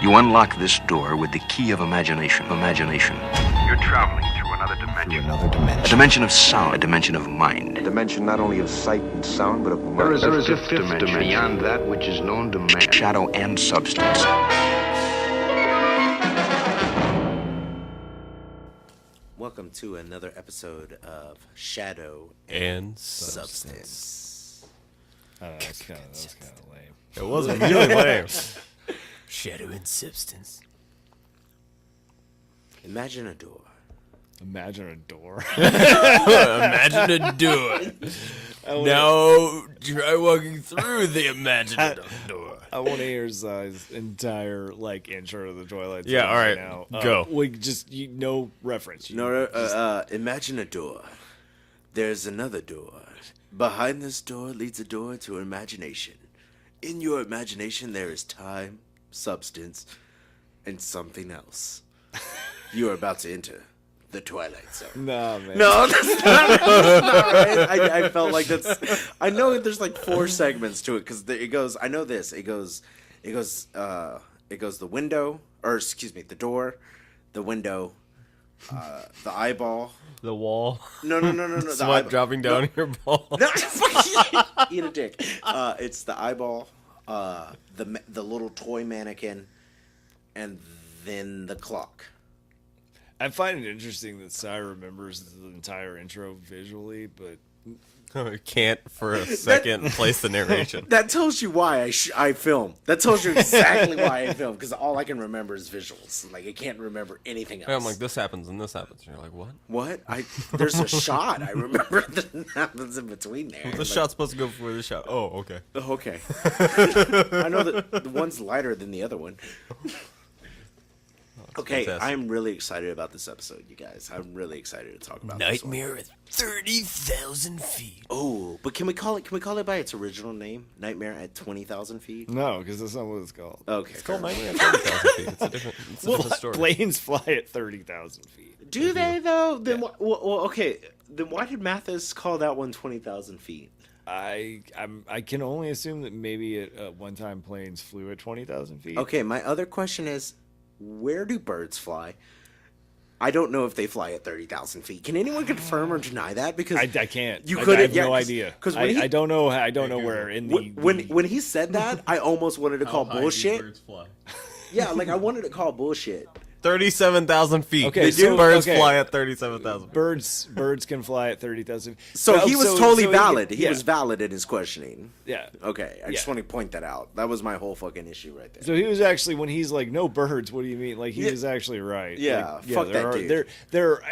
You unlock this door with the key of imagination. You're traveling through another dimension. A dimension of sound, a dimension of mind. A dimension not only of sight and sound, but of mind. There is a fifth dimension beyond that which is known to man. Shadow and substance. Welcome to another episode of Shadow and Substance. That was kind of lame. It wasn't really lame. Shadow and Substance. Imagine a door. Imagine a door. Imagine a door. Now try walking through the imagined door. I want to hear Zai's entire intro to the Twilight Zone. Yeah, all right, now. go. No reference. Imagine a door. There's another door. Behind this door leads a door to imagination. In your imagination, there is time, substance, and something else. You are about to enter the Twilight Zone. Nah, man. No, that's not right. I felt like that's. I know there's like 4 segments to it because it goes. I know this. It goes the window, or excuse me, the door, the window, the eyeball, The wall. No. The Sweat dropping down your ball. No, eat a dick. It's the eyeball, the little toy mannequin, and then the clock. I find it interesting that Sai remembers the entire intro visually, but Can't for a second place the narration. That tells you why I film. That tells you exactly why I film, because all I can remember is visuals. Like, I can't remember anything else. I'm like, this happens and this happens. And you're like, what? What? There's a shot. I remember that happens in between there. The shot's supposed to go before the shot. Oh, okay. Okay. I know that the one's lighter than the other one. Okay, fantastic. I'm really excited about this episode, you guys. I'm really excited to talk about Nightmare at 30,000 feet. this one. Oh, but can we call it by its original name? Nightmare at 20,000 feet? no, because that's not what it's called. Okay. It's called Nightmare at 30,000 feet. It's a different story. Planes fly at 30,000 feet. Do they, though? Then okay. Then why did Mathis call that one 20,000 feet? I can only assume that maybe at one time planes flew at 20,000 feet. Okay, my other question is, where do birds fly? I don't know if they fly at 30,000 feet. Can anyone confirm or deny that? Because I can't. You I couldn't. have no idea. Because I don't know. I don't know where in the when he said that, I almost wanted to call bullshit. Birds fly. Yeah, like I wanted to call bullshit. 37,000 feet. Okay, Birds fly at 37,000 feet. Birds can fly at 30,000. So he was totally so valid. He yeah. was valid in his questioning. Yeah. Okay, I just want to point that out. That was my whole fucking issue right there. So he was actually, when he's like, no birds, what do you mean? Like, he was actually right. Yeah, like, fuck that dude. There are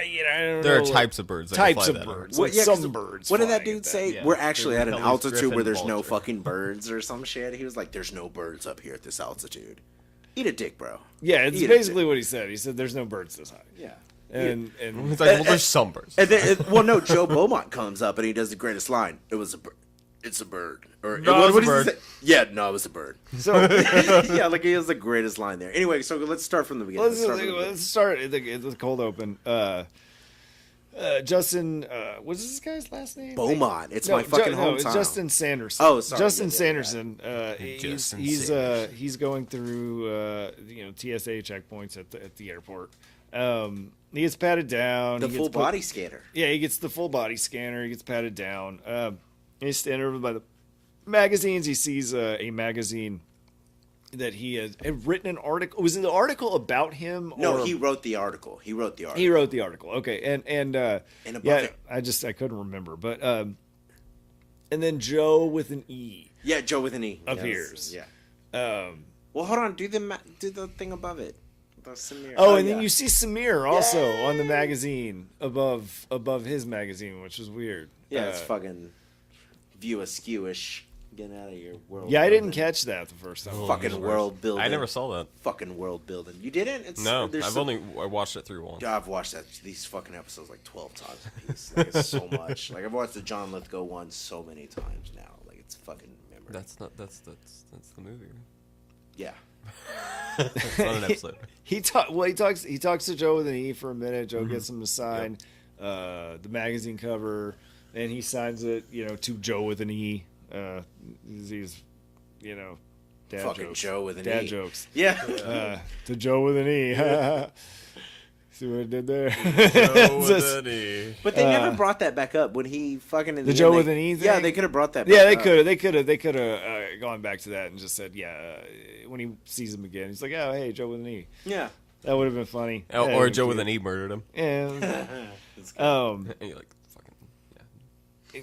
There are types of birds that can types fly of that birds. hard. Like Yeah, 'cause some birds. What did that flying dude at say? Yeah. We're actually at an Kelly's altitude Griffin where there's no vulture. fucking birds or some shit. He was like, "There's no birds up here at this altitude." Eat a dick, bro. Yeah, it's Eat a basically dick. what he said. He said, there's no birds this high. Yeah. And It's like, well, there's some birds. And then, no, Joe Beaumont comes up and he does the greatest line. It was a bird. It's a bird. Or No, it was a does he bird. say? Yeah, no, it was a bird. so Yeah, like he has the greatest line there. Anyway, so let's start from the beginning. let's start at the cold open. Justin, what's this guy's last name? Beaumont. It's my fucking hometown. It's Justin Sanderson. Oh, sorry. Justin Yeah. Sanderson. Justin He's going through TSA checkpoints at the airport. He gets patted down. The he full gets body scanner. Yeah, he gets the full body scanner. He gets patted down. He's standing over by the magazines. He sees a magazine that he had written an article. Was it an article about him? No, or he wrote the article. He wrote the article. He wrote the article. Okay, and above yeah, it- I couldn't remember, but and then Joe with an E Yeah, Joe with an E. appears. Yeah. Um, Well, hold on. Do the thing above it. The Samir. and yeah. then you see Samir also on the magazine above his magazine, which was weird. Yeah, it's fucking view askewish. Get out of your world. Yeah, I didn't building. catch that the first time. Fucking world building. I never saw that. Fucking world building. You didn't? It's, No, there's I've some- I watched it through once. Yeah, I've watched these fucking episodes like 12 times a piece. Like, it's so much. Like, I've watched the John Lithgow one so many times now. Like, it's fucking memory. That's the movie. Right? Yeah. It's not an episode. He talks to Joe with an E for a minute. Joe gets him to sign the magazine cover, and he signs it, to Joe with an E. He's Dad Fucking jokes. Joe with an Dad E. jokes. Yeah. To Joe with an E. See what I did there? Joe with an E. But they never brought that back up when he fucking in The end, Joe they- with an E thing? Yeah, they could have brought that. Back Yeah, up. they could have gone back to that and just said, when he sees him again, he's like, oh, hey, Joe with an E. Yeah. That would have been funny. Or Joe with an E murdered him. Yeah. And you're like, fucking, yeah.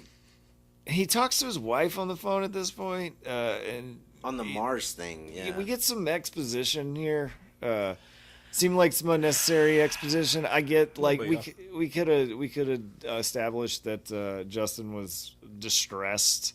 He talks to his wife on the phone at this point, and On the Mars thing, yeah. we get some exposition here. Seemed like some unnecessary exposition. I get like But we could have established that Justin was distressed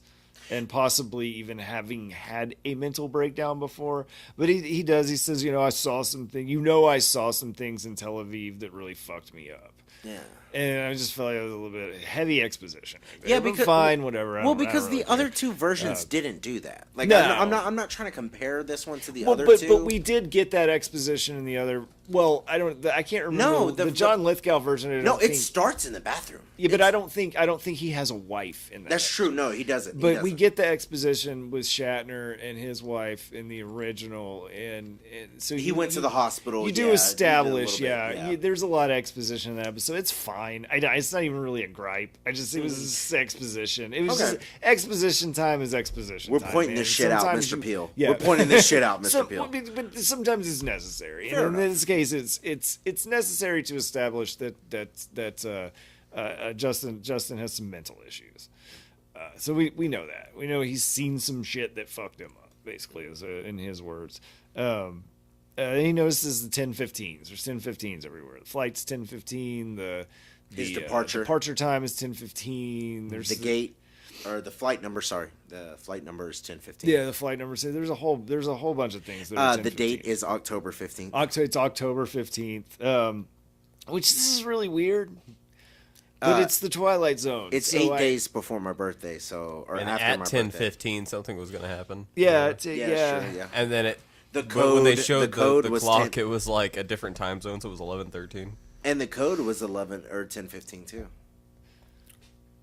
and possibly even having had a mental breakdown before. But he does. He says, I saw some things in Tel Aviv that really fucked me up. Yeah. And I just felt like it was a little bit heavy exposition. Yeah, But because fine, whatever. I Well, don't because really the care. other two versions didn't do that. Like, No. I'm not trying to compare this one to the Well, other but two. we did get that exposition in the other. Well, I can't remember. No, the John Lithgow version. I no, don't it think, starts in the bathroom. Yeah, but It's- I don't think he has a wife in that. That's true. No, he doesn't. But we doesn't. get the exposition with Shatner and his wife in the original, and so He went to the hospital. You do yeah, establish, he did a little bit, there's a lot of exposition in that episode. It's fine. It's not even really a gripe. It was just exposition. It was Okay. just exposition time is exposition. We're time, pointing man. this shit out, Sometimes Mr. you- Peel. Yeah. We're pointing this shit out, Mr. Peel. But sometimes it's necessary. Fair And in enough. this case, it's necessary to establish that Justin has some mental issues. So we know that. We know he's seen some shit that fucked him up, basically, in his words. He notices the 10:15s. There's 10:15s everywhere. The flight's 10:15. His departure. departure time is 10:15. There's The gate, or the flight number. Sorry, the flight number is 10:15. Yeah, the flight number. There's a whole bunch of things. That are The 10:15. date is October 15th. It's October 15th. Which this is really weird. But it's the Twilight Zone. It's so 8 days before my birthday, or And after at my 10:15, something was going to happen. Yeah, birthday. yeah. Sure, yeah. And then The but when they code- showed the code the was clock, 10 it was like a different time zone, so it was 11:13. And the code was 11 or 10:15 too.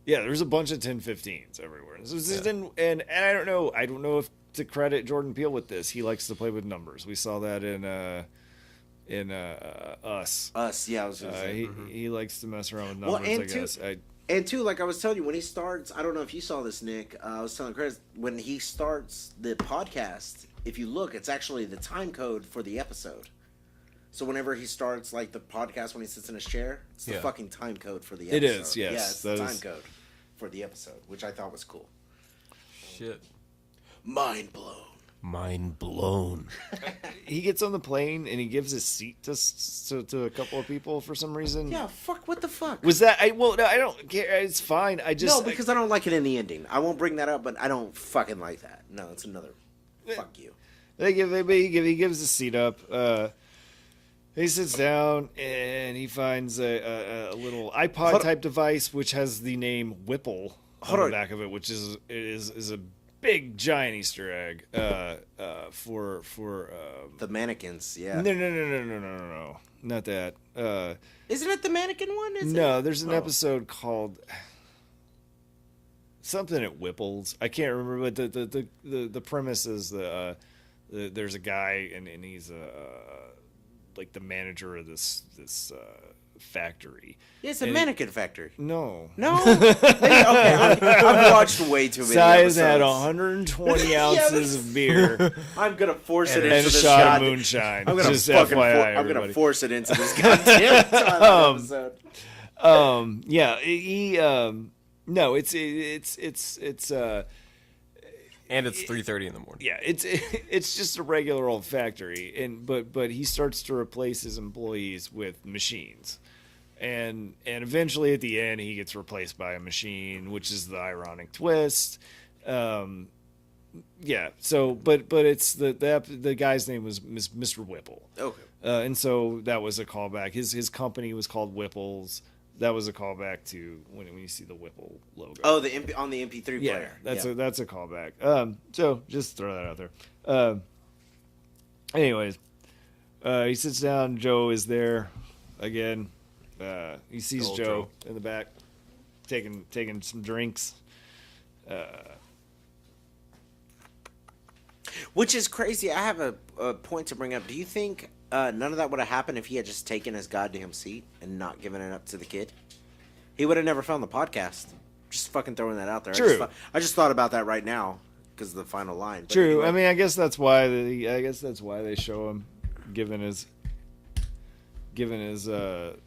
Yeah, there's a bunch of 10:15s everywhere. And I don't know if to credit Jordan Peele with this. He likes to play with numbers. We saw that in Us. Us, yeah, I was gonna say. He likes to mess around with Well, numbers, and I guess. And two, like I was telling you, when he starts, I don't know if you saw this, Nick. I was telling Chris, when he starts the podcast, if you look, it's actually the time code for the episode. So whenever he starts, like, the podcast when he sits in his chair, it's the Yeah. fucking time code for the It episode. is, yes, Yeah, it's that the time is- code for the episode, which I thought was cool. Shit. Mind blown. Mind blown. He gets on the plane and he gives his seat to a couple of people for some reason. Yeah, fuck, what the fuck? Was that? No, I don't care. It's fine. I just No, because I don't like it in the ending. I won't bring that up, but I don't fucking like that. No, it's another. Fuck you. he gives his seat up. He sits down and he finds a little iPod type device which has the name Whipple on the back of it, which is a big giant Easter egg for The mannequins, yeah. no, not that. Isn't it the mannequin one? Is No, it? there's an episode called something at Whipple's. I can't remember, but the premise is there's a guy and he's like the manager of this factory. Yeah, it's a And mannequin factory. No. No? Okay, I've watched way too many Size had episodes. 120 ounces of beer I'm going to force it and into a this shot of goddamn... moonshine. I'm going Just to fucking FYI, I'm going everybody. to force it into this goddamn Twilight episode. Yeah, no, it's And it's 3:30 in the morning. yeah, it's just a regular old factory, but he starts to replace his employees with machines, and eventually at the end he gets replaced by a machine, which is the ironic twist. Yeah, so but it's the guy's name was Mr. Whipple. Okay. And so that was a callback. His company was called Whipples. That was a callback to when you see the Whipple logo. Oh, on the MP3 yeah, player. that's a callback. So just throw that out there. Anyways, he sits down. Joe is there again. He sees Old Joe in the back, taking some drinks. Which is crazy. I have a point to bring up. Do you think none of that would have happened if he had just taken his goddamn seat and not given it up to the kid? He would have never found the podcast. Just fucking throwing that out there. True. I just thought about that right now because of the final line. But True. anyway. I mean, I guess that's why they show him giving his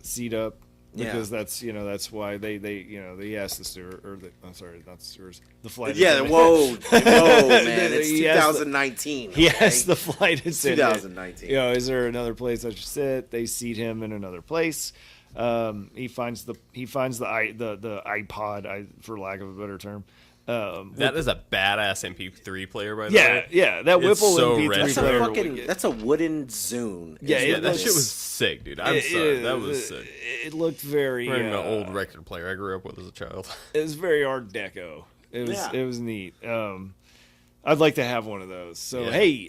seat up, because that's why they asked the steward, or not the stewards, the flight attendant. Whoa, man, it's He asked 2019. He asked the flight attendant, 2019. Is there another place I should sit? They seat him in another place. He finds the iPod, for lack of a better term. That is a badass MP3 player, by the way. Yeah, that It's Whipple so MP3 retro. player. That's a wooden Zune. Yeah, That shit was sick, dude. I'm sorry, that was sick. It looked very An old record player I grew up with as a child. It was very Art Deco. It was neat. I'd like to have one of those. So hey,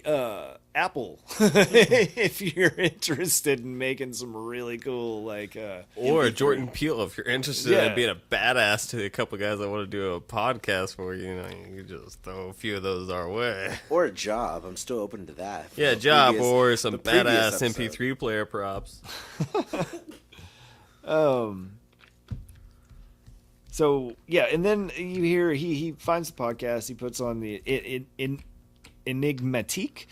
Apple, if you're interested in making some really cool Or Jordan Peele, if you're interested Yeah. in being a badass to a couple guys that want to do a podcast for you, you can just throw a few of those our way. Or a job. I'm still open to that. Yeah, The job previous- or some the previous badass episode. MP3 player props. So yeah, and then you hear he finds the podcast. He puts on the Enigmatique,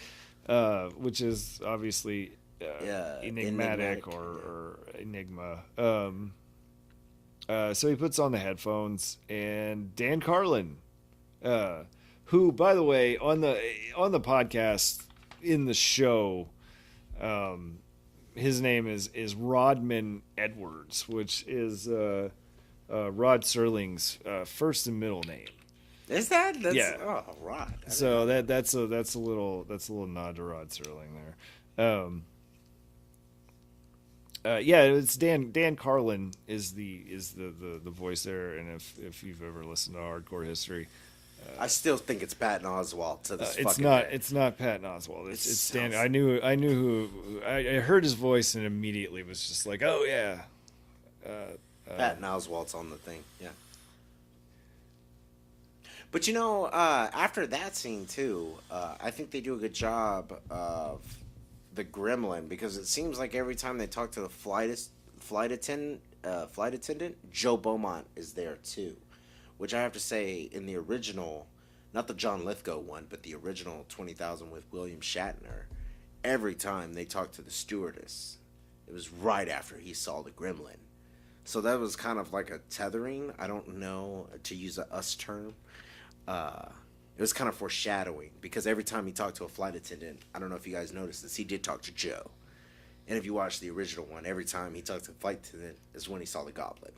which is obviously enigmatic or enigma. So he puts on the headphones, and Dan Carlin, who, by the way, on the podcast in the show, his name is Rodman Edwards, which is Rod Serling's first and middle name. Is that? That's, Yeah. Oh, Rod. So that's a little nod to Rod Serling there. It's Dan Carlin is the voice there, and if you've ever listened to Hardcore History, I still think it's Patton Oswalt to this it's fucking not day. it's not Patton Oswalt. It's Dan. sounds- I knew who. I heard his voice and immediately was just like, oh yeah. Patton Oswalt's on the thing, yeah. But after that scene too, I think they do a good job of the gremlin, because it seems like every time they talk to the flight attendant, Joe Beaumont is there too, which I have to say, in the original, not the John Lithgow one, but the original 20,000 with William Shatner, every time they talked to the stewardess, it was right after he saw the gremlin. So that was kind of like a tethering. I don't know, to use a us term. It was kind of foreshadowing, because every time he talked to a flight attendant, I don't know if you guys noticed this, he did talk to Joe. And if you watch the original one, every time he talked to a flight attendant is when he saw the goblin.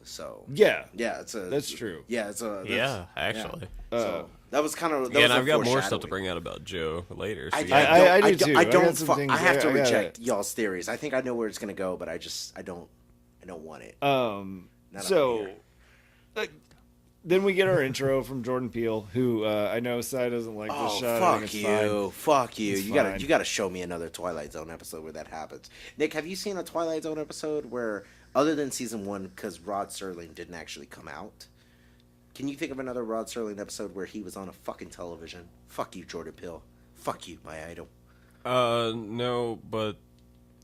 So Yeah, that's true. Yeah, Actually. So that was kind of. And I've got more stuff to bring out about Joe later. So I do too. I I don't. got some things I have to I gotta- reject y'all's theories. I think I know where it's gonna go, but I don't want it. Not So up here. then we get our intro from Jordan Peele, who I know Sai doesn't like this shot. I think it's fine. Fuck you! It's You fine. gotta show me another Twilight Zone episode where that happens. Nick, have you seen a Twilight Zone episode where, other than season 1, because Rod Serling didn't actually come out? Can you think of another Rod Serling episode where he was on a fucking television? Fuck you, Jordan Peele. Fuck you, my idol. No, but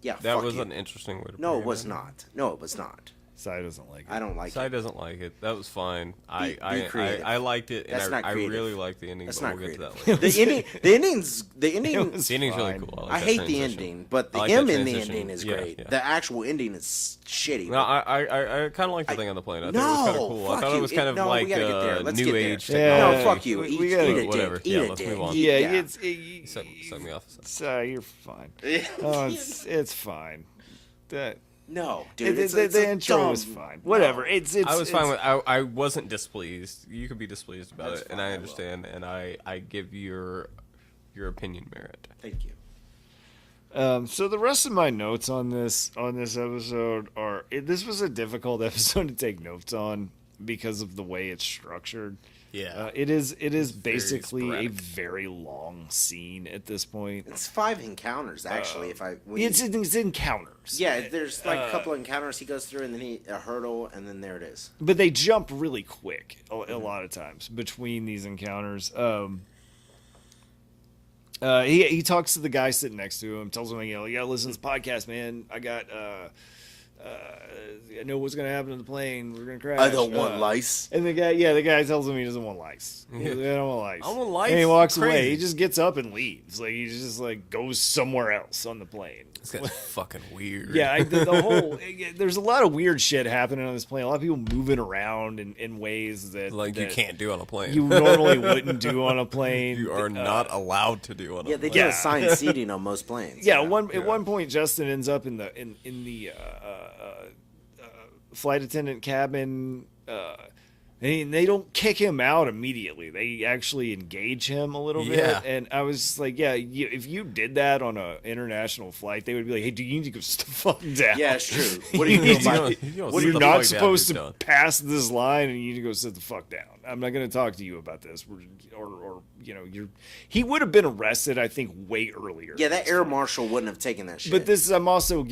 Yeah, that fuck was you. an interesting way to. No, bring it was in. not. No, it was not. Sai doesn't like it. I don't like Sai it. doesn't like it. That was fine. Be creative. I liked it, and That's not I creative. really liked the ending. That's but not we'll get to creative. that later. The ending's The ending's really fine. cool. like I that hate the transition. ending, but the I like M that in the transition. ending is Yeah, great. yeah. The actual ending is shitty. No, I kind of like the thing on the plane. I thought it was kind of cool. I fuck thought you. it was kind of No, we like gotta get there. Let's new get there. age Yeah. technology. No, fuck you. We Eat gotta- a dick. Whatever. Eat Yeah, a let's dick. move on. Yeah, Suck me off. Sai, you're fine. Yeah. Oh, it's fine. That No, dude. the a intro dumb- was fine. Whatever. No. It's I was fine with. I wasn't displeased. You could be displeased about That's it, and fine, I I will. understand, and I give your opinion merit. Thank you. So the rest of my notes on this episode are this was a difficult episode to take notes on because of the way it's structured. Yeah. It is very basically a sporadic. very long scene at this point. It's 5 encounters, actually. It's encounters. Yeah, there's like a couple of encounters he goes through, and then a hurdle, and then there it is. But they jump really quick a lot of times between these encounters. He talks to the guy sitting next to him, tells him, you gotta listen to this podcast, man. I know what's gonna happen to the plane. We're gonna crash. I don't want lice. And the guy tells him he doesn't want lice. I don't want lice. I want lice. And he walks Crazy. away. He just gets up and leaves. Like he just like goes somewhere else on the plane. It's kind of fucking weird. Yeah, the whole there's a lot of weird shit happening on this plane. A lot of people moving around in ways that like you that can't do on a plane. you normally wouldn't do on a plane. You are not allowed to do on a Yeah, they plane. do assigned seating on most planes. Yeah, at one point, Justin ends up in the flight attendant cabin. And they don't kick him out immediately. They actually engage him a little Yeah. bit. And I was just like, if you did that on an international flight, they would be like, hey, do you need to go sit the fuck down? Yeah, it's true. What do you mean by You're not supposed to pass this line, and you need to go sit the fuck down. I'm not going to talk to you about this. He would have been arrested, I think, way earlier. Yeah, that air marshal wouldn't have taken that shit. But this is I'm also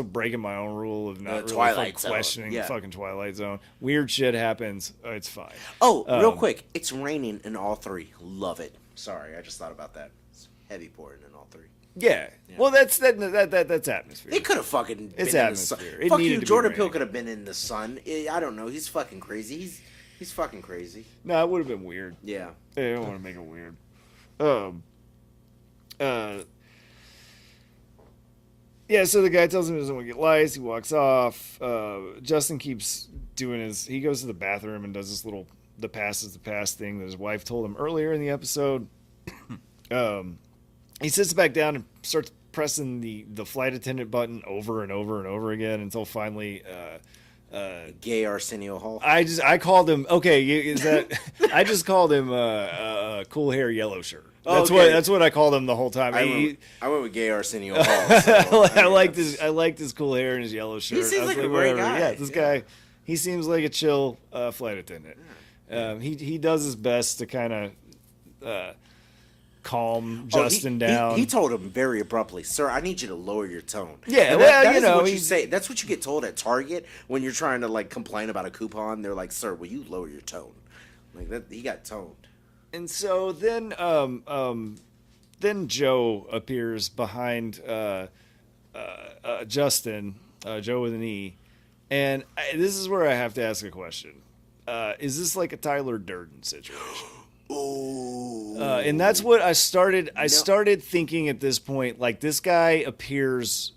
breaking my own rule of not really Twilight Zone. questioning Yeah. fucking Twilight Zone. Weird shit happens. It's fine. Oh, real quick, it's raining in all three. Love it. Sorry, I just thought about that. It's heavy pouring in all three. Yeah. Well, that's atmosphere. They could have fucking been It's in the atmosphere. sun. It Fuck needed you, to be Jordan raining. Peele could have been in the sun. I don't know. He's fucking crazy. He's fucking crazy. No, it would have been weird. Yeah. I don't want to make it weird. Yeah, so the guy tells him he doesn't want to get lice. He walks off. Justin keeps doing he goes to the bathroom and does this little the past is the past thing that his wife told him earlier in the episode. He sits back down and starts pressing the flight attendant button over and over and over again until finally Gay Arsenio Hall. I called him I just called him cool hair yellow shirt. That's what I called him the whole time. I went with Gay Arsenio Hall. So, I liked his cool hair and his yellow shirt. He seems I was like a great whatever. guy. Yeah, this guy, he seems like a chill flight attendant. He does his best to kind of calm Justin down. He told him very abruptly, "Sir, I need you to lower your tone." Yeah, And well, that you is know, what you say. That's what you get told at Target when you're trying to like complain about a coupon. They're like, "Sir, will you lower your tone?" Like that, he got toned. And so then Joe appears behind Justin, Joe with an E, and this is where I have to ask a question: is this like a Tyler Durden situation? And that's what I started. I started thinking at this point, like this guy appears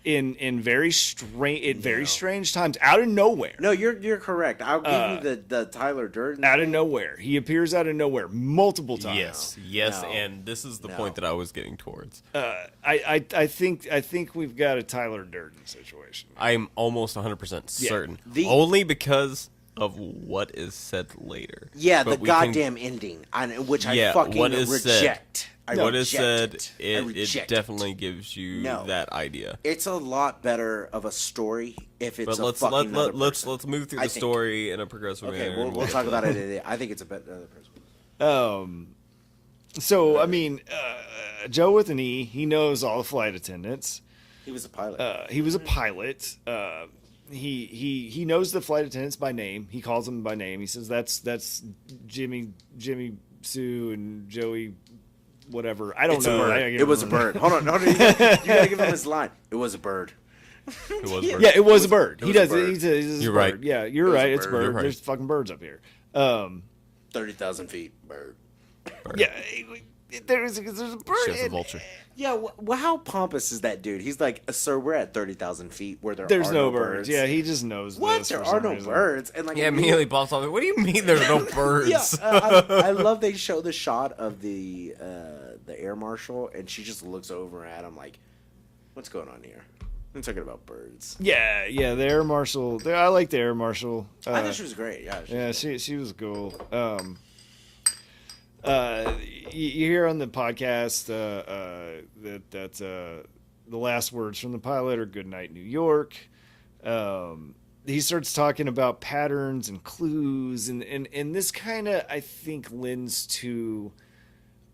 in very strange times, out of nowhere. No, you're correct. I'll give you the Tyler Durden. Out of nowhere, he appears out of nowhere multiple times. Yes, No. and this is the point that I was getting towards. I think we've got a Tyler Durden situation. I'm almost 100% certain. The- Only because of what is said later. Yeah, But the we can- goddamn ending, which I Yeah, fucking what is said. reject. What is reject said, it. I it reject definitely gives you No. that idea. It's a lot better of a story if it's But a let's fucking other let's person. move through I the think. story in a progressive Okay, manner. and we'll work talk with about it. it. I think it's a better other person. So I mean, Joe with an E, he knows all the flight attendants. He was a pilot. He was a pilot. He knows the flight attendants by name. He calls them by name. He says that's Jimmy Sue and Joey whatever. I don't It's know. a bird. I gotta give It was a him bird. Hold on. You gotta give him his line. It was a bird. It was Yeah, it was a bird. He was a does. bird. He says it's a You're bird. right. Yeah, you're was a right. It's bird. bird. You're right. There's fucking birds up here. 30,000 feet. Bird. Yeah, there's a bird. Shit, it's a and- vulture. Yeah, well, how pompous is that dude? He's like, "Sir, we're at 30,000 feet where There's are no birds. Yeah, he just knows. What? this There for are some no reason. birds. And like Yeah, immediately pops off. What do you mean there's no birds? Yeah, I love they show the shot of the air marshal, and she just looks over at him like, "What's going on here?" I'm talking about birds. Yeah, the air marshal. I like the air marshal. I thought she was great. Yeah, She was cool. You hear on the podcast that the last words from the pilot are "Good night, New York." He starts talking about patterns and clues, and this kind of I think lends to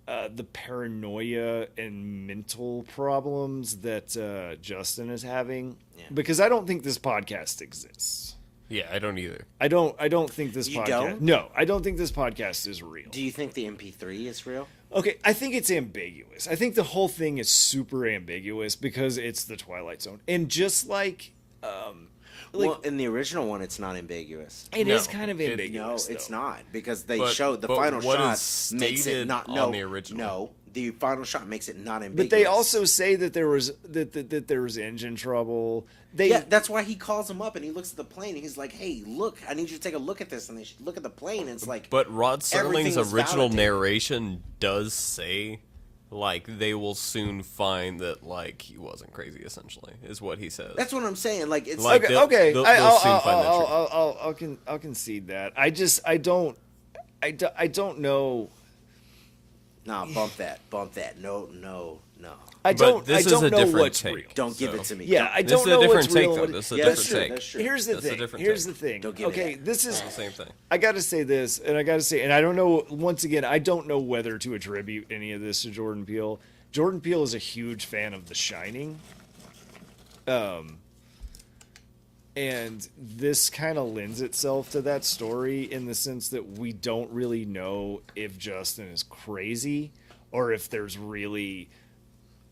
the paranoia and mental problems that Justin is having, because I don't think this podcast exists. Yeah, I don't either. I don't think this You podcast. don't? No, I don't think this podcast is real. Do you think the MP3 is real? Okay, I think it's ambiguous. I think the whole thing is super ambiguous because it's the Twilight Zone, and just like Well, in the original one, it's not ambiguous. it No, is kind of it- ambiguous. No, it's though. not because they But- showed the but final what shot is makes it stated not on the original? No, the final shot makes it not ambiguous. But they also say that there was that there was engine trouble. Yeah, that's why he calls him up and he looks at the plane and he's like, "Hey, look, I need you to take a look at this." And they look at the plane and it's like, But Rod everything Serling's was original validated. narration does say, like, they will soon find that, like, he wasn't crazy, essentially, is what he says. That's what I'm saying. Like it's Like, like, Okay. they'll I'll soon find that truth. I'll concede that. I don't know. nah, bump that. No. I But don't. this I is don't a know different what's take. real. Don't give So- it to me. Yeah, I This don't is a know different what's take, real. though. What This is a yeah, different that's true, take. that's true. Here's the That's a thing. different Here's take. the thing. Don't give me Okay, that. this is. It's the same thing. I got to say this, and I got to say, and I don't know. Once again, I don't know whether to attribute any of this to Jordan Peele. Jordan Peele is a huge fan of The Shining, and this kind of lends itself to that story in the sense that we don't really know if Justin is crazy or if there's really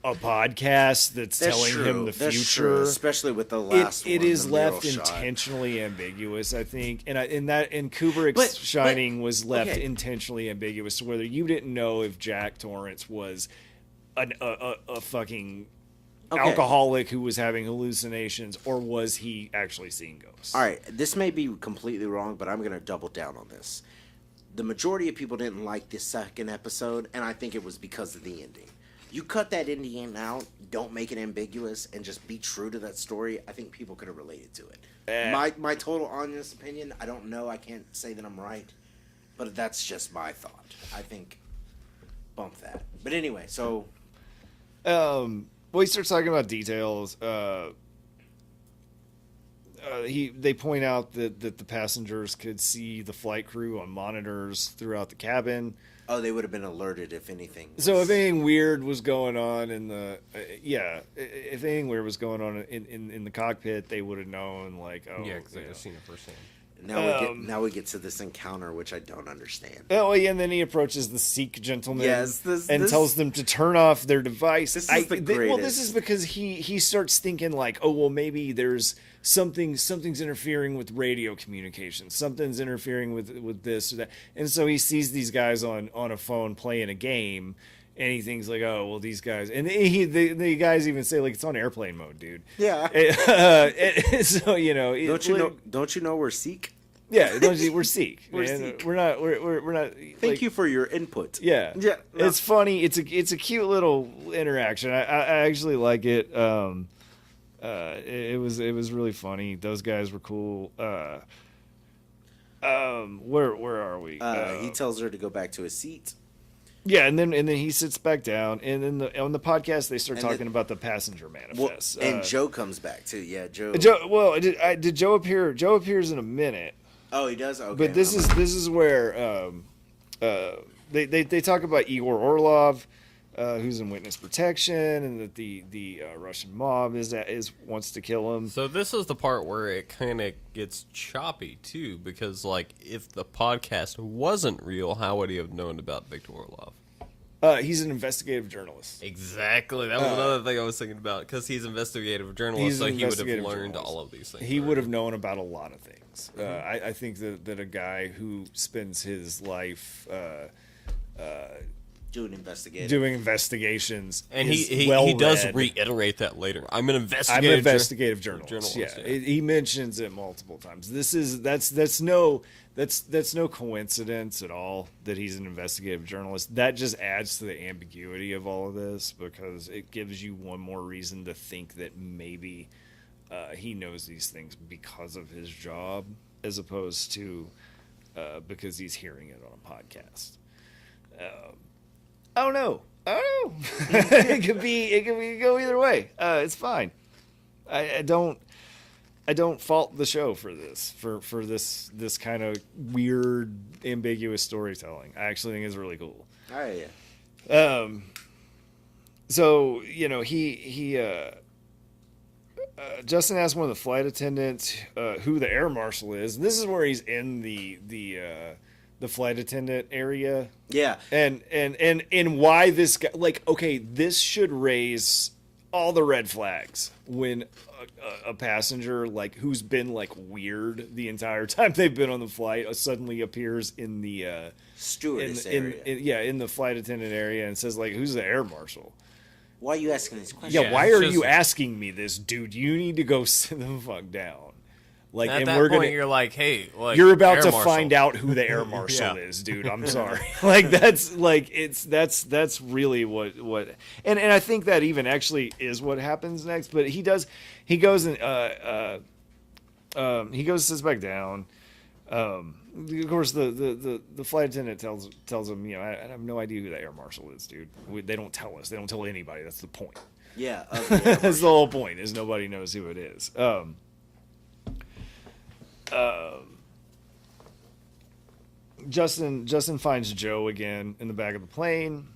a podcast that's telling him the That's future. true, especially with the last It one, is the left mural shot. intentionally ambiguous, I think, and Kubrick's But- Shining was left okay. intentionally ambiguous to whether you didn't know if Jack Torrance was a fucking Okay. alcoholic who was having hallucinations, or was he actually seeing ghosts? All right, this may be completely wrong, but I'm going to double down on this. The majority of people didn't like this second episode, and I think it was because of the ending. You cut that ending out, don't make it ambiguous, and just be true to that story. I think people could have related to it. My total honest opinion, I don't know. I can't say that I'm right, but that's just my thought. I think bump that. But anyway, so Well, he starts talking about details. They point out that the passengers could see the flight crew on monitors throughout the cabin. they would have been alerted if anything. So if anything weird was going on in the if anything weird was going on in the cockpit, they would have known. Like, oh Yeah, because I just seen it firsthand. Now we get to this encounter, which I don't understand. Oh yeah, and then he approaches the Sikh gentleman Yes, and tells them to turn off their device. This is the well, this greatest. is because he starts thinking like, oh well, maybe there's something's interfering with radio communication. Something's interfering with this or that. And so he sees these guys on a phone playing a game. And he thinks like, oh well, these guys, and the guys even say like it's on airplane mode, dude. Yeah. So Don't you know we're Sikh? Yeah, we're Sikh. We're man. Sikh. We're not. Thank you for your input. Yeah, Yeah. No. It's funny. It's a cute little interaction. I actually like it. It was really funny. Those guys were cool. Where are we? He tells her to go back to his seat. Yeah, and then he sits back down, and then on the podcast they start And talking then- about the passenger manifest. And Joe comes back too. Yeah, Joe. Joe. Well, did Joe appear? Joe appears in a minute. Oh, he does. Okay. But this is where they talk about Igor Orlov, who's in witness protection, and that the Russian mob wants to kill him. So this is the part where it kind of gets choppy too, because like if the podcast wasn't real, how would he have known about Viktor Orlov? He's an investigative journalist. Exactly, that was another thing I was thinking about, because he's an investigative journalist, He's so an he would have investigative learned journalist. all of these things. He would have known about a lot of things. I think that a guy who spends his life doing investigative. doing investigations, and is he well does read. reiterate that later. I'm an I'm investigative. an investigative journalist. journalist, Yeah, yeah. He mentions it multiple times. That's no coincidence at all that he's an investigative journalist. That just adds to the ambiguity of all of this, because it gives you one more reason to think that maybe he knows these things because of his job, as opposed to because he's hearing it on a podcast. I don't know. It could go either way. It's fine. I don't fault the show for this, for this kind of weird, ambiguous storytelling. I actually think it's really cool. Oh yeah. So he Justin asks one of the flight attendants who the air marshal is. And this is where he's in the flight attendant area. Yeah. And why this guy, like, okay, this should raise all the red flags when a passenger, like, who's been, like, weird the entire time they've been on the flight suddenly appears in the Stewardess area. in the flight attendant area and says, like, who's the air marshal? Why are you asking these questions? Yeah, why are you asking me this, dude? You need to go sit the fuck down. Like, At and that we're point, gonna. you're like, hey, like, You're about air to marshal. find out who the air marshal Yeah. is, dude. I'm sorry. Like, that's like that's really what and I think that even actually is what happens next. But he goes and sits back down. Of course, the flight attendant tells him, you know, I have no idea who the air marshal is, dude. They don't tell us. They don't tell anybody. That's the point. Yeah. That's the whole point. Is nobody knows who it is. Justin finds Joe again in the back of the plane.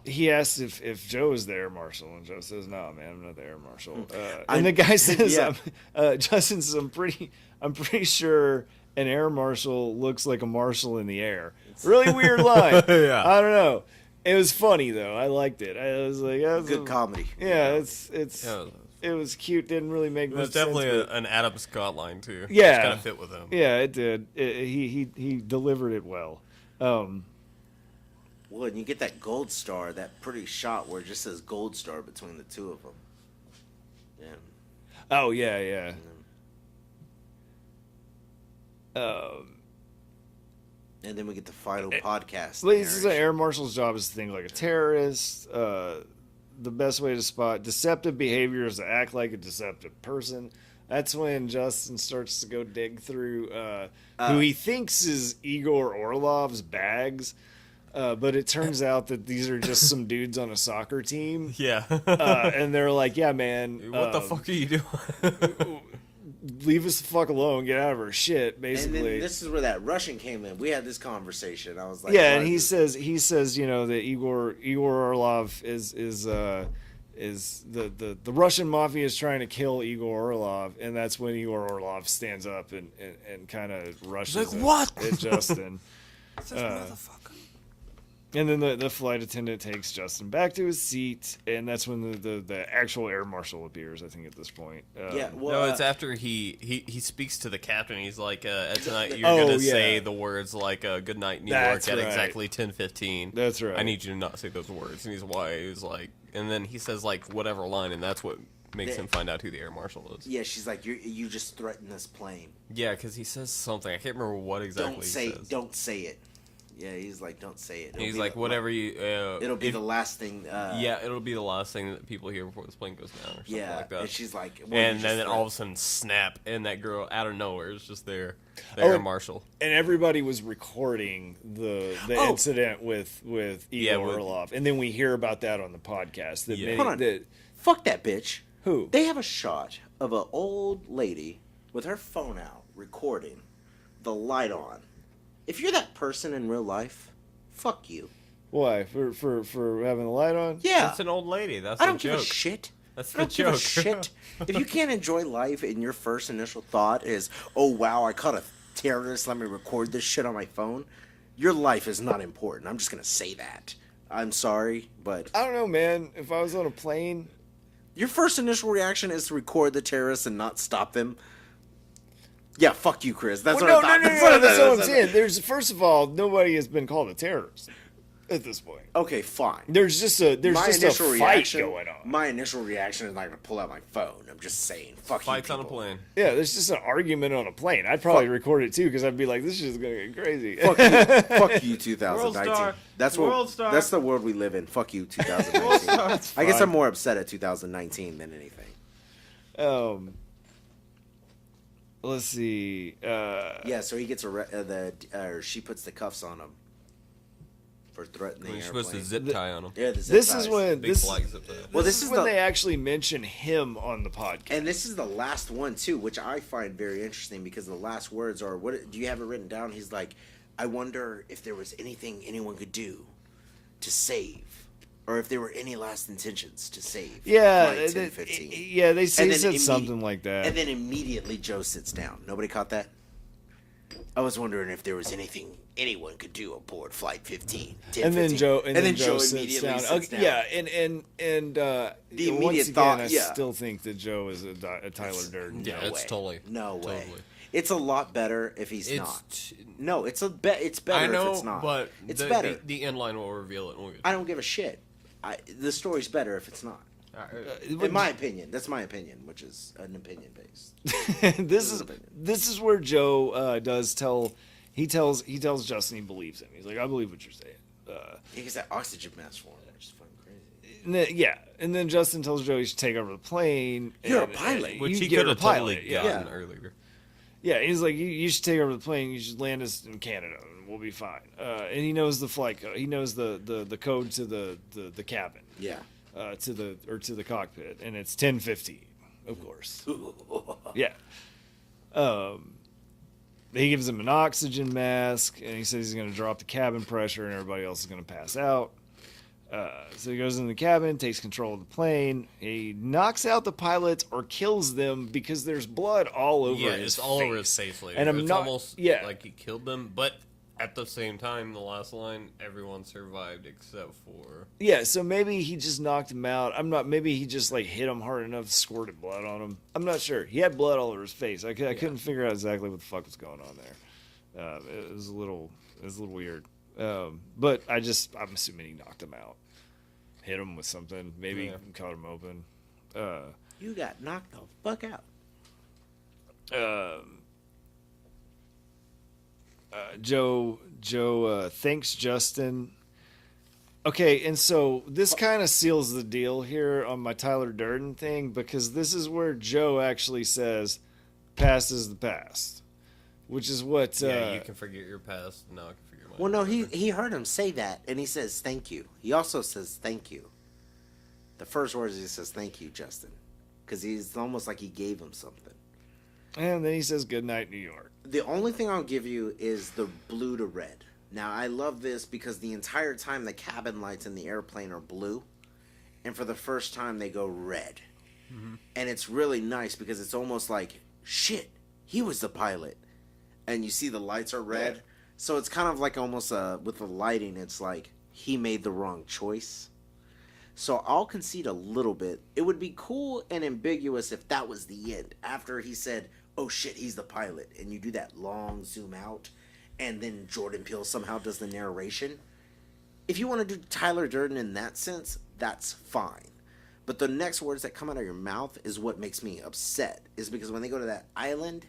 He asks if Joe is the air marshal, and Joe says, "No, man, I'm not the air marshal." And the guy says, Yeah. "Justin says, I'm pretty sure an air marshal looks like a marshal in the air." Really weird line. Yeah. I don't know. It was funny though. I liked it. I was like, that's Good comedy. Yeah, Yeah. it was cute. Didn't really make It much was definitely sense. an Adam Scott line too. Yeah. kind of fit with him. Yeah, it did. He delivered it well. Well, and you get that gold star, that pretty shot where it just says gold star between the two of them. Yeah. Oh yeah. And then we get the final podcast. Well, this is an narration. air marshal's job is to think like a terrorist. The best way to spot deceptive behavior is to act like a deceptive person. That's when Justin starts to go dig through who he thinks is Igor Orlov's bags. But it turns out that these are just some dudes on a soccer team. Yeah. And they're like, yeah, man. What the fuck are you doing? Leave us the fuck alone. Get out of our shit, And basically. then this is where that Russian came in. We had this conversation. I was like, Yeah, and what he is- says, you know, that Igor Orlov is the Russian mafia is trying to kill Igor Orlov, and that's when Igor Orlov stands up and kind of rushes like, "What?" at Justin. And then the flight attendant takes Justin back to his seat, and that's when the actual air marshal appears, I think, at this point. Yeah, well, No, it's after he speaks to the captain. He's like, tonight you're Oh, gonna yeah. say the words like "Good night, New That's York" at right. exactly 10:15. That's right. I need you to not say those words. And he's why he's like, and then he says like whatever line, and that's what makes him find out who the air marshal is. yeah, she's like, you just threatened this plane. Yeah, because he says something. I can't remember what exactly he says. Don't say it. Yeah, he's like, don't say it. He's like, whatever you. It'll be the last thing. Yeah, it'll be the last thing that people hear before this plane goes down, or something Yeah, like that. and she's like, well, and you then just all of a sudden, snap, and that girl out of nowhere is just there, the Oh, air marshal. and everybody was recording the Oh. incident with Igor with- Orlov, and then we hear about that on the podcast. That Yeah. many- Hold on. that- fuck that bitch. Who? They have a shot of an old lady with her phone out recording, the light on. If you're that person in real life, fuck you. Why? For having the light on? Yeah, It's an old lady. That's I the don't give a joke. shit. That's I don't the give a joke. shit. If you can't enjoy life and your first initial thought is, "Oh wow, I caught a terrorist. Let me record this shit on my phone," your life is not important. I'm just gonna say that. I'm sorry, but I don't know, man. If I was on a plane, your first initial reaction is to record the terrorists and not stop them. Yeah, fuck you, Chris. That's well, what I thought. that's what I'm saying. There's first of all, nobody has been called a terrorist at this point. Okay, fine. There's just a fight going on. My initial reaction is not gonna pull out my phone. I'm just saying, fuck Fights you. on a people. plane. Yeah, there's just an argument on a plane. I'd probably record it too because I'd be like, this shit's gonna get crazy. Fuck you, fuck you, 2019. World star. That's World what. star. That's the world we live in. Fuck you, 2019. I guess fine. I'm more upset at 2019 than anything. Let's see. Yeah, so he gets or she puts the cuffs on him for threatening You're the supposed to airplane. zip tie on him. Yeah, the zip This is ties. when Big this. flag zip tie. Well, This is when the- they actually mention him on the podcast. And this is the last one too, which I find very interesting because the last words are, "What do you have it written down?" He's like, "I wonder if there was anything anyone could do to save or if there were any last intentions to save. Yeah, Flight 1015. yeah, they And said then something like that. And then immediately Joe sits down. Nobody caught that? I was wondering if there was anything anyone could do aboard Flight 15. 10, and then 15. Joe, and then Joe immediately sits down. Yeah, and the immediate once again, thought, I yeah. still think that Joe is a Tyler Durden. Yeah, it's totally. No way. Totally. It's a lot better if he's It's not. No, it's better I know, if it's not. but it's better. better. The inline will reveal it. When we get I don't give a shit. The story's better if it's not. In my opinion, that's my opinion, which is an opinion based. This is where Joe tells Justin he believes him. He's like, I believe what you're saying. He gets that oxygen mask for him, which is fucking crazy. And then Justin tells Joe he should take over the plane. You're a pilot. Which You he get could a have pilot, totally yeah. gotten earlier. Yeah, he's like, you should take over the plane. You should land us in Canada, and we'll be fine. And he knows the flight code. He knows the code to the cabin. Yeah. To the cockpit, and it's 10:15, of course. Yeah. He gives him an oxygen mask, and he says he's going to drop the cabin pressure, and everybody else is going to pass out. So he goes in the cabin, takes control of the plane. He knocks out the pilots or kills them because there's blood all over his it's all over his face. face later. And it's not- almost yeah. like he killed them, but at the same time, the last line, everyone survived except for... Yeah, so maybe he just knocked him out. Maybe he just like hit him hard enough, squirted blood on him. I'm not sure. He had blood all over his face. I couldn't figure out exactly what the fuck was going on there. It was a little weird. But I'm assuming he knocked him out. Hit him with something. Maybe cut him open. You got knocked the fuck out. Joe thanks Justin. Okay, and so this kind of seals the deal here on my Tyler Durden thing, because this is where Joe actually says, "Past is the past," which is what. you can forget your past. Now I can forget my Well, no, he heard him say that, and he says thank you. He also says thank you. The first words he says thank you, Justin, because he's almost like he gave him something. And then he says, "Good night, New York." The only thing I'll give you is the blue to red. Now, I love this because the entire time the cabin lights in the airplane are blue, and for the first time they go red. Mm-hmm. And it's really nice because it's almost like, shit, he was the pilot. And you see the lights are red. So it's kind of like almost with the lighting, it's like he made the wrong choice. So I'll concede a little bit. It would be cool and ambiguous if that was the end. After he said, oh shit, he's the pilot. And you do that long zoom out. And then Jordan Peele somehow does the narration. If you want to do Tyler Durden in that sense, that's fine. But the next words that come out of your mouth is what makes me upset. Is because when they go to that island,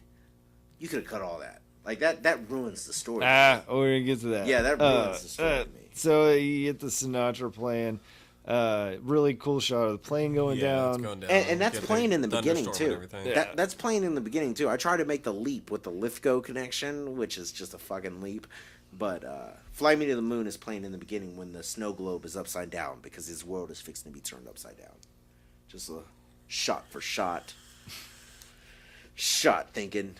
you could have cut all that. Like, that ruins the story. We're going to get to that. Yeah, that ruins the story to me. So you get the Sinatra playing. Really cool shot of the plane going down. It's going down. And that's Get the playing in the beginning, thunderstorm and too. everything. That's playing in the beginning, too. I try to make the leap with the Lithgow connection, which is just a fucking leap. But Fly Me to the Moon is playing in the beginning when the snow globe is upside down because his world is fixing to be turned upside down. Just a shot for shot. Shot thinking.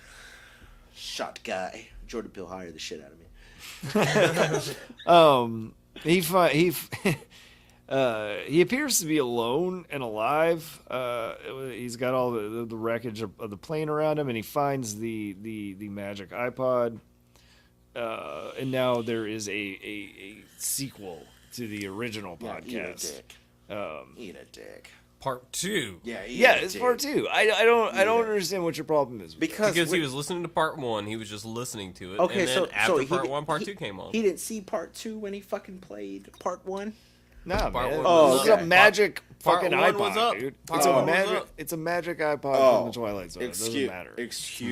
Shot guy. Jordan Peele hired the shit out of me. He appears to be alone and alive. He's got all the wreckage of the plane around him, and he finds the magic iPod. And now there is a sequel to the original podcast. Eat a dick. Part 2. Yeah, It's part 2. I don't understand what your problem is. Because he was listening to part 1, he was just listening to it. Okay, and then after he part did- 1, part 2 came on. He didn't see part 2 when he fucking played part 1. Nah, Part man. one was It's up. a magic Part fucking one iPod, was up. dude. Part It's a one was magic. up. It's a magic iPod from the Twilight Zone. It doesn't Excuse, matter. excuse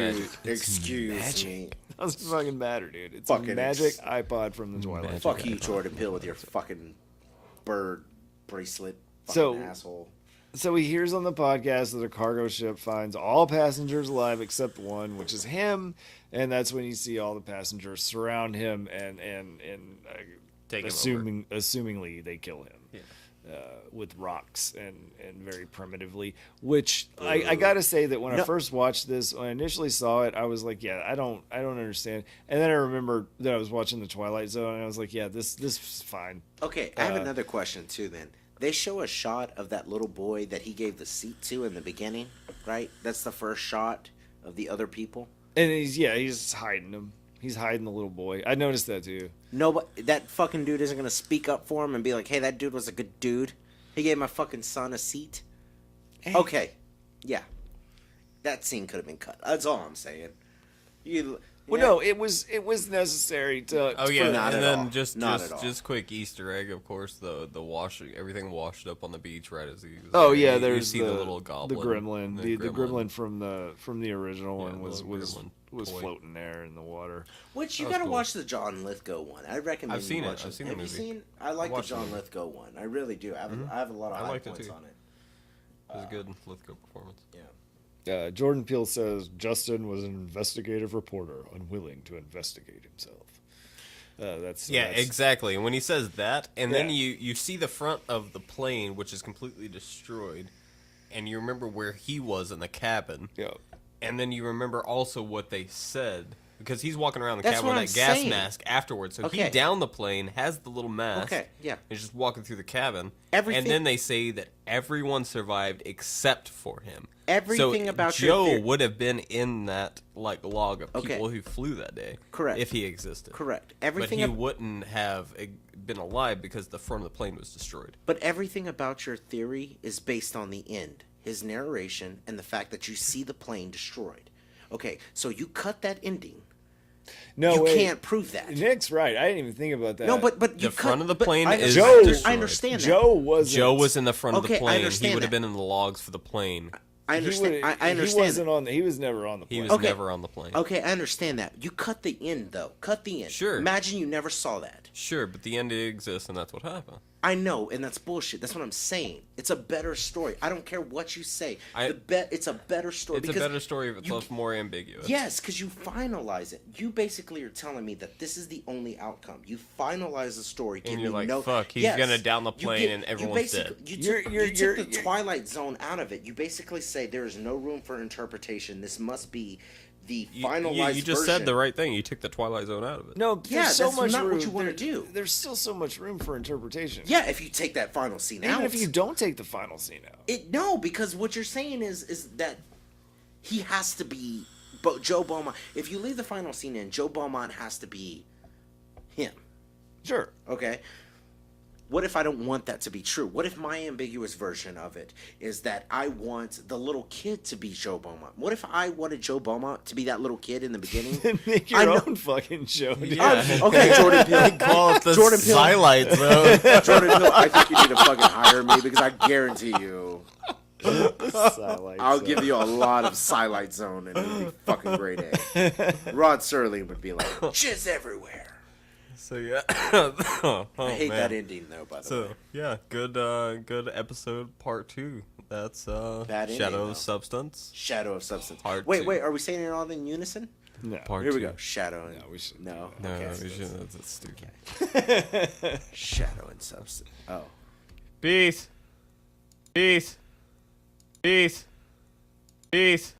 me. It doesn't fucking matter, dude. It's Fucking a magic iPod from the Twilight Zone. Fuck you, Jordan Peele, with your fucking bird bracelet. Fucking So- asshole. So he hears on the podcast that a cargo ship finds all passengers alive except one, which is him, and that's when you see all the passengers surround him and Take him assumingly they kill him. Yeah. with rocks and very primitively. Which I gotta say that when I first watched this, when I initially saw it, I was like, yeah, I don't understand. And then I remember that I was watching the Twilight Zone, and I was like, yeah, this is fine. Okay, I have another question too. Then they show a shot of that little boy that he gave the seat to in the beginning, right? That's the first shot of the other people. And he's hiding him. He's hiding the little boy. I noticed that too. No, but that fucking dude isn't gonna speak up for him and be like, "Hey, that dude was a good dude. He gave my fucking son a seat." Okay, yeah, that scene could have been cut. That's all I'm saying. No, it was necessary to. Oh yeah, Not and at then all. just quick Easter egg, of course, the washing, everything washed up on the beach right as he. Oh yeah, you there's see the little goblin, the gremlin, the gremlin from the original one was gremlin toy. floating there in the water. Which you That was gotta cool. watch the John Lithgow one. I recommend. I've seen you it. watch I've seen the Have you movie. seen? I like the watched the John movie. Lithgow one. I really do. I have a lot of I high liked it points too. on it. It was a good Lithgow performance. Yeah. Jordan Peele says Justin was an investigative reporter, unwilling to investigate himself. That's Exactly. And when he says that, and then Yeah. you see the front of the plane, which is completely destroyed, and you remember where he was in the cabin, Yeah. and then you remember also what they said. Because he's walking around the That's cabin what with that I'm gas saying. mask afterwards. So Okay. he down the plane, has the little mask. Okay, yeah. He's just walking through the cabin. Everything- And then they say that everyone survived except for him. Everything so about your Joe theory- would have been in that log of Okay. people who flew that day. Correct. If he existed. Correct. But Everything. he wouldn't have been alive because the front of the plane was destroyed. But everything about your theory is based on the end, his narration, and the fact that you see the plane destroyed. Okay, so you cut that ending. No, You wait. can't prove that. Nick's right. I didn't even think about that. No, but you The front cut, of the but plane I is understand- destroyed. I understand that. Joe wasn't. Joe was in the front of Okay, the I plane. He understand would have that. been in the logs for the plane. I understand. I understand. He wasn't on. He was never on the He plane. was Okay. never on the plane. Okay, I understand that. You cut the end, though. Cut the end. Sure. Imagine you never saw that. Sure, but the end exists, and that's what happened. I know, and that's bullshit. That's what I'm saying. It's a better story. I don't care what you say. It's It's a better story. a because better story if it's you- more ambiguous. Yes, because you finalize it. You basically are telling me that this is the only outcome. You finalize the story. And give you're me like, no, fuck, he's Yes. gonna down the You plane and everyone's basically- dead. You took, You're- you you're- took the you're- Twilight Zone out of it. You basically say there is no room for interpretation. This must be the finalized You just version. said the right thing. You took the Twilight Zone out of it. No, Yeah, there's so that's much not what room. you wanna do. There's still so much room for interpretation. Yeah, if you take that final scene Even out. if you don't take the final scene out. No, because what you're saying is that he has to be Joe Beaumont. If you leave the final scene in, Joe Beaumont has to be him. Sure. Okay? What if I don't want that to be true? What if my ambiguous version of it is that I want the little kid to be Joe Beaumont? What if I wanted Joe Beaumont to be that little kid in the beginning? Make I your know- own fucking show. dude. Okay, Jordan Peele. Call it the Jordan Peele. Twilight Zone. Jordan Peele, I think you need to fucking hire me because I guarantee you Twilight I'll Zone. give you a lot of Twilight Zone and it'll be fucking grade A. Rod Serling would be like, jizz everywhere. So yeah. Oh, I hate man. that ending though, by the So way. yeah, good episode part 2. That's Bad ending, Shadow though. of Substance. Shadow of Substance. Part Wait, two. wait, are we saying it all in unison? No. Part Here we 2. go. Shadow and... No, we should- No, No, okay. we should. That's stupid. Shadow and Substance. Oh. Peace. Peace. Peace. Peace.